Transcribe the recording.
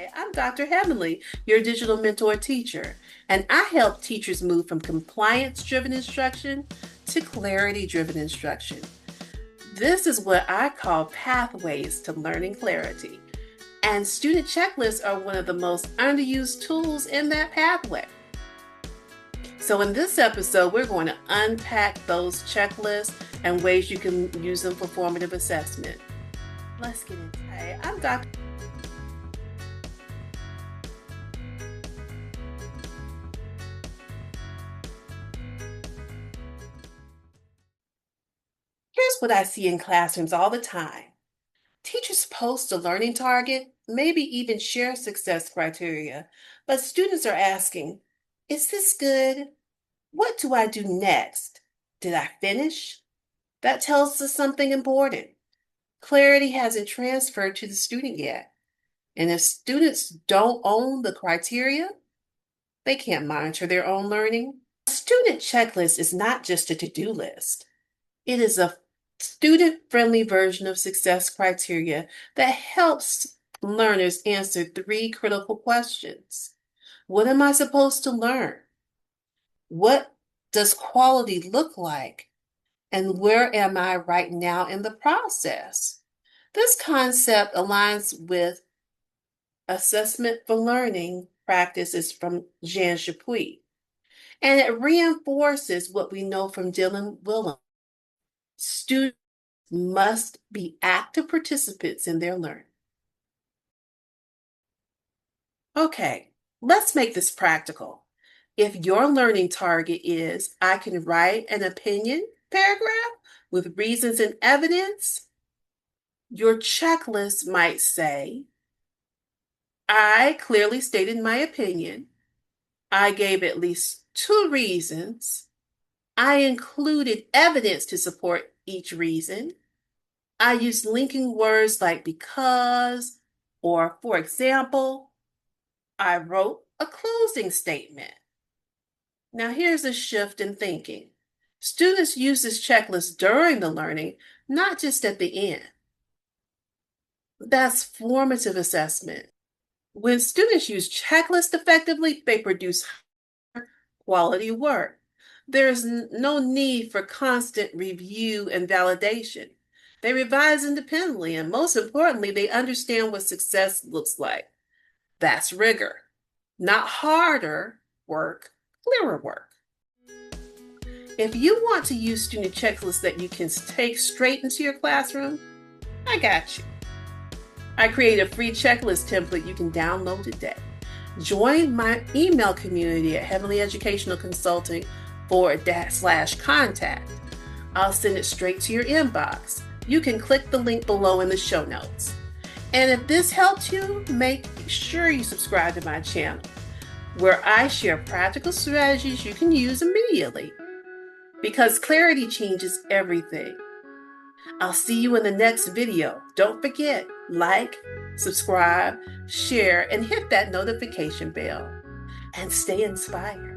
Hi, I'm Dr. Heavenly, your digital mentor teacher, and I help teachers move from compliance-driven instruction to clarity-driven instruction. This is what I call pathways to learning clarity, and student checklists are one of the most underused tools in that pathway. So in this episode, we're going to unpack those checklists and ways you can use them for formative assessment. Let's get into it. Hi, I'm Dr. Here's what I see in classrooms all the time. Teachers post a learning target, maybe even share success criteria, but students are asking, is this good? What do I do next? Did I finish? That tells us something important. Clarity hasn't transferred to the student yet. And if students don't own the criteria, they can't monitor their own learning. A student checklist is not just a to-do list. It is a student-friendly version of success criteria that helps learners answer three critical questions. What am I supposed to learn? What does quality look like? And where am I right now in the process? This concept aligns with assessment for learning practices from Jean Chapuis, and it reinforces what we know from Dylan Wiliam. Students must be active participants in their learning. Okay, let's make this practical. If your learning target is, I can write an opinion paragraph with reasons and evidence, your checklist might say, I clearly stated my opinion. I gave at least 2 reasons. I included evidence to support each reason. I used linking words like because or for example. I wrote a closing statement. Now here's a shift in thinking. Students use this checklist during the learning, not just at the end. That's formative assessment. When students use checklists effectively, they produce quality work. There's no need for constant review and validation. They revise independently, and most importantly, they understand what success looks like. That's rigor. Not harder work, clearer work. If you want to use student checklists that you can take straight into your classroom, I got you. I created a free checklist template you can download today. Join my email community at Heavenly Educational Consulting /contact. I'll send it straight to your inbox. You can click the link below in the show notes. And if this helped you, make sure you subscribe to my channel, where I share practical strategies you can use immediately. Because clarity changes everything. I'll see you in the next video. Don't forget, like, subscribe, share, and hit that notification bell. And stay inspired.